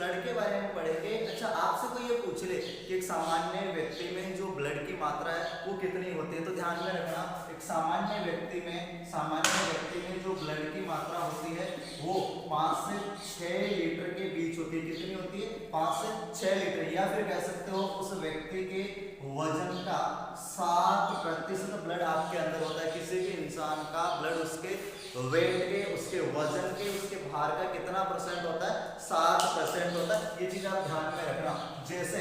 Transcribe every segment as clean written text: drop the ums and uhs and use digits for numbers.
Blood के बारे में पढ़ेंगे। अच्छा, आपसे कोई ये पूछ ले कि एक सामान्य व्यक्ति में जो ब्लड की मात्रा है वो कितनी होती है, तो ध्यान में रखना एक सामान्य व्यक्ति में जो ब्लड की मात्रा होती है वो 5 से 6 लीटर के बीच होती है। कितनी होती है? 5 से 6 लीटर। या फिर कह सकते हो उस व्यक्ति के वजन का 7% ब्लड आपके अंदर होता है। किसी भी इंसान का ब्लड उसके वेट के, उसके वजन के, उसके भार का कितना परसेंट होता है? 7% होता है। ये चीज आप ध्यान में रखना। जैसे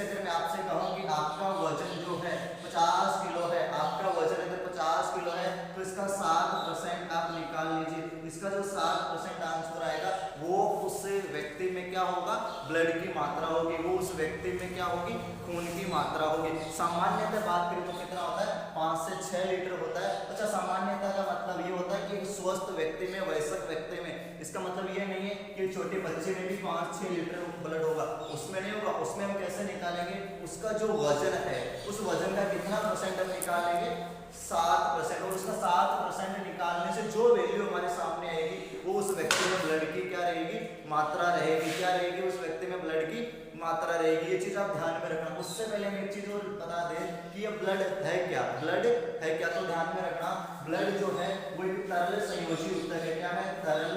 अगर मैं आपसे कहूं कि आपका वजन जो है 50 किलो है, आपका वजन अगर 50 किलो है तो इसका 7% आप निकाल लीजिए। इसका जो 7% आंसर आएगा वो उस व्यक्ति में क्या होगा? ब्लड की मात्रा होगी। वो उस व्यक्ति में क्या होगी? खून की मात्रा होगी। सामान्यतः बात करें तो कितना होता है? 5 से 6 लीटर होता है। अच्छा, सामान्यतः का मतलब ये होता है कि स्वस्थ व्यक्ति में, वयस्क व्यक्ति में। इसका मतलब ये नहीं है कि छोटे बच्चे में भी 5-6 लीटर ब्लड होगा, उसमें नहीं होगा। उसमें हम कैसे निकालेंगे? उसका जो वजन है उस वजन का कितना परसेंट हम निकालेंगे? 7%। और उसका 7% निकालने से जो वैल्यू हमारे सामने आएगी वो उस व्यक्ति में ब्लड की क्या रहेगी? मात्रा रहेगी। क्या रहेगी? उस व्यक्ति में ब्लड की मात्रा रहेगी। ये चीज आप ध्यान में रखना। उससे पहले हम एक चीज और बता दें कि ये ब्लड है क्या? ब्लड है क्या? तो ध्यान में रखना, ब्लड जो है वो एक तरल संयोजी उत्तक है। क्या है? तरल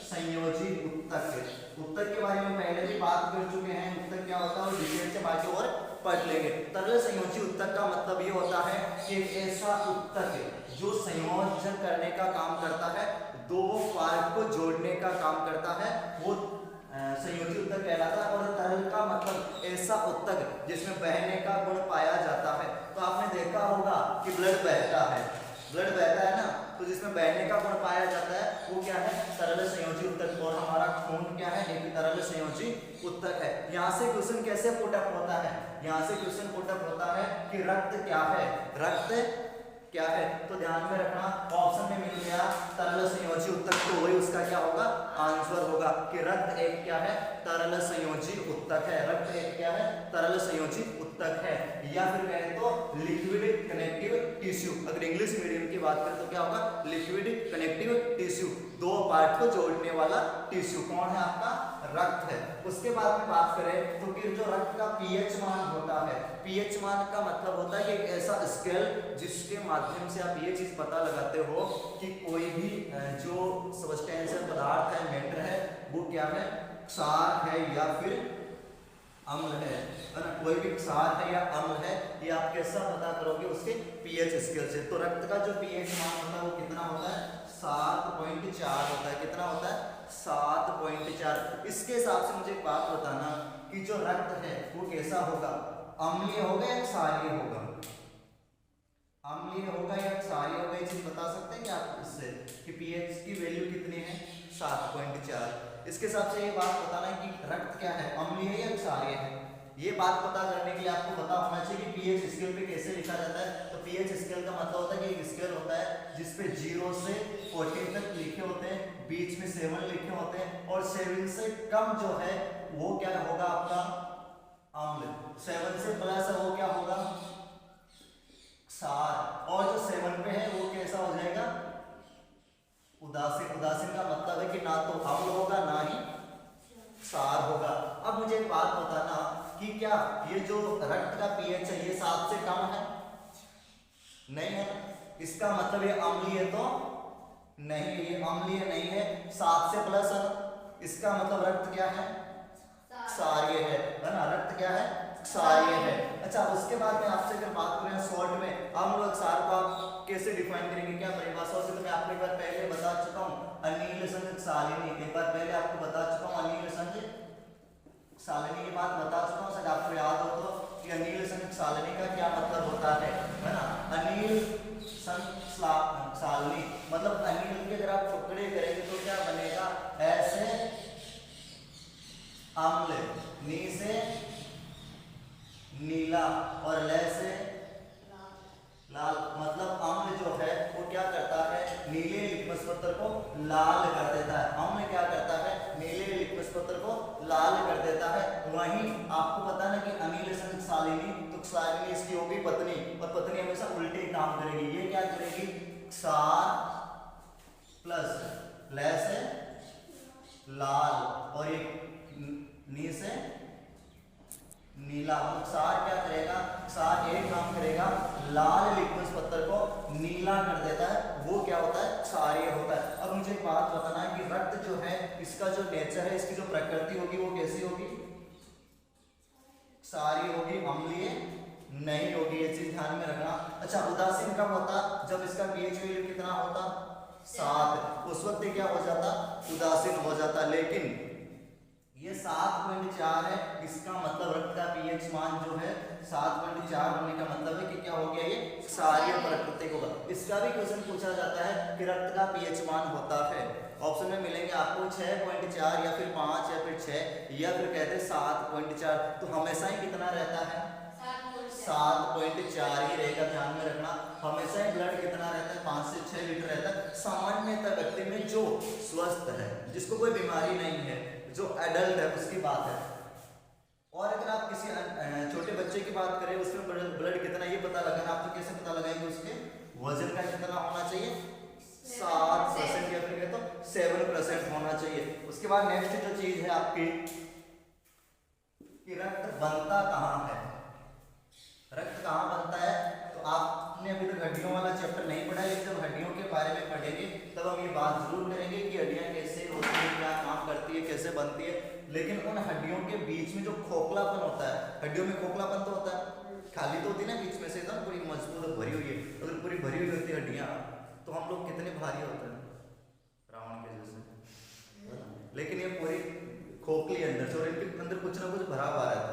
संयोजी उत्तक। उत्तक के बारे में पहले भी बात कर चुके हैं। उत्तक क्या होता है डिटेल से बाकी और पढ़ लेंगे। तरल संयोजी उत्तक का मतलब ये होता है कि एक ऐसा उत्तक जो संयोजन करने का काम करता है, दो पार्ट को जोड़ने का काम करता है, वो संयोजी उत्तक कहलाता है। और तरल का मतलब ऐसा उत्तक जिसमें बहने का गुण पाया जाता है। तो आपने देखा होगा कि ब्लड बहता है ना, तो जिसमें बहने का गुण पाया जाता है वो क्या है? तरल संयोजी उत्तक। और हमारा खून क्या है? एक तरल संयोजी उत्तक है। यहाँ से क्वेश्चन कैसे पुटअप होता है? यहाँ से क्वेश्चन पुटअप होता है कि रक्त क्या है? रक्त क्या है? तो ध्यान में रखना, ऑप्शन में मिल गया तरल संयोजी उत्तक, तो वही उसका क्या होगा? आंसर होगा कि रक्त एक क्या है? तरल संयोजी उत्तक है। रक्त एक क्या है? तरल संयोजी उत्तक है। या फिर कहें तो लिक्विड कनेक्टिव टिश्यू। अगर इंग्लिश मीडियम की बात करें तो क्या होगा? लिक्विड कनेक्टिव टिश्यू, दो पार्ट को जोड़ने वाला टिश्यू कौन है? आपका रक्त है। उसके बाद में बात करें तो फिर जो रक्त का पीएच मान होता है, पीएच मान का मतलब होता है कि एक ऐसा स्केल जिसके माध्यम से आप ये चीज पता लगाते हो कि कोई भी जो सब्सटेंशियल पदार्थ है, मैटर है, वो क्या है? क्षार है या फिर अम्ल है ना? कोई भी क्षार है या अम्ल है, ये आप कैसा पता करोगे? उसके पीएच स्केल से। तो रक्त का जो पीएच मान होता है वो कितना होता है? 7.4 होता है। कितना होता है? 7.4। इसके हिसाब से मुझे एक बात बताना कि जो रक्त है वो कैसा होगा? अम्लीय होगा या क्षारीय होगा? अम्लीय होगा या क्षारीय होगा? ये चीज बता सकते हैं क्या आप इससे कि पीएच की वैल्यू कितनी है? 7.4। इसके हिसाब से ये बात बताना कि रक्त क्या है? अम्लीय है या क्षारीय है? ये बात पता करने के लिए आपको पता होना चाहिए कि पीएच स्केल पे कैसे लिखा जाता है। तो पीएच स्केल का मतलब होता है कि एक स्केल होता है जिसपे 0 से 14 तक लिखे होते हैं, बीच में 7 लिखे होते हैं, और 7 से कम जो है वो क्या होगा? आपका अम्ल। 7 से प्लस है वो क्या होगा? क्षार। और जो 7 पे है वो कैसा हो जाएगा? उदासीन। उदासीन का मतलब है कि ना तो अम्ल होगा ना ही क्षार होगा। अब मुझे एक बात बताना कि क्या ये जो रक्त का पीएच है ये 7 से कम है? नहीं है। इसका मतलब ये अम्लीय तो नहीं, ये अम्लीय नहीं है। 7 से प्लस है, इसका मतलब रक्त क्या है? क्षारीय है ना? रक्त क्या है? क्षारीय है। अच्छा, उसके बाद में आपसे अगर बात करें शॉर्ट में अम्ल और क्षार को आप कैसे डिफाइन करेंगे, क्या परिभाषा से? तो मैं आपको एक बार पहले बता चुका हूं, अनिल संग क्षालिनी। एक बार पहले आपको बता चुका हूं अनिल संग क्षालिनी की बात बता चुका हूं। शायद आपको याद हो तो कि अनिल संग क्षालिनी का क्या मतलब होता है ना? अनिल संग क्षालिनी मतलब अनिल के अगर आप टुकड़े करेंगे तो क्या बनेगा? ऐसे अम्ल, नी से नीला और ल से लाल। मतलब अम्ल जो है वो क्या करता है? नीले लिटमस पत्र को लाल कर देता है। अम्ल क्या करता है? नीले लिटमस पत्र को लाल कर देता है। वहीं आपको पता ना कि अनिल संग क्षालिनी, तो क्षालिनी इसकी होगी पत्नी, और पत्नी हमेशा उल्टे काम करेगी। ये क्या करेगी? क्षार प्लस ल से लाल और एक नी नीला। क्षार क्या करेगा, क्षार एक काम करेगा, लाल लिक्विड पत्थर को नीला कर देता है, वो क्या होता है, क्षारीय होता है। अब मुझे एक बात बताना है कि रक्त जो है इसका जो नेचर है, इसकी जो प्रकृति होगी वो कैसी होगी, क्षारीय होगी, अम्लीय नहीं होगी, ये चीज ध्यान में रखना। अच्छा, उदासीन कब होता, जब इसका पीएच वैल्यू कितना होता, 7, उस वक्त क्या हो जाता, उदासीन हो जाता। लेकिन ये 7.4 है, इसका मतलब रक्त का पीएच मान जो है 7.4 होने का मतलब है कि क्या हो गया, ये क्षारीय प्रकृति होगा। इसका भी क्वेश्चन पूछा जाता है कि रक्त का पीएच मान होता है, ऑप्शन में मिलेंगे आपको 6.4 या फिर 5 या फिर 6 या फिर कहते हैं 7.4। तो हमेशा ही कितना रहता है, 7.4 ही रहेगा, ध्यान में रखना। हमेशा ही ब्लड कितना रहता है, 5 से 6 लीटर रहता है सामान्यतः व्यक्ति में जो स्वस्थ है, जिसको कोई बीमारी नहीं है, जो एडल्ट है, उसकी बात है। और अगर आप किसी छोटे बच्चे की बात करें, उसमें ब्लड कितना ये पता लगाना, आप तो कैसे पता लगाएंगे, उसके वजन का कितना होना चाहिए, 7% या फिर तो 7% होना चाहिए। उसके बाद नेक्स्ट जो चीज है आपकी कि रक्त बनता कहाँ है, रक्त कहाँ बनता है, तो आपने अभी तक हड्डियों वाला चैप्टर नहीं पढ़ा है, लेकिन जब हड्डियों के बारे में पढ़ेंगे तब हम ये बात जरूर करेंगे कि हड्डियां कैसे होती है, क्या काम करती है, कैसे बनती है। लेकिन उन हड्डियों के बीच में जो खोखलापन होता है, हड्डियों में खोखलापन तो होता है, खाली तो होती है ना बीच में से, एकदम पूरी मजबूत भरी हुई है। अगर पूरी भरी हुई होती है हड्डियां तो हम लोग कितने भारी होते हैं, रावण के जैसे। लेकिन ये पूरी खोखली अंदर से, और इनके अंदर कुछ ना कुछ भरा हुआ रहता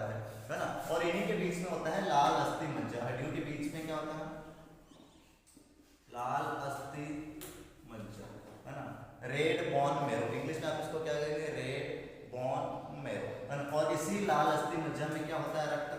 है ना। और इन्हीं के बीच में होता है लाल अस्थि मज्जा, हड्डियों के बीच में क्या होता है, लाल अस्थि मज्जा, है ना, रेड बोन मेरो, इंग्लिश में आप इसको क्या कहेंगे, रेड बोन मेरो। और इसी लाल अस्थि मज्जा में क्या होता है, रक्त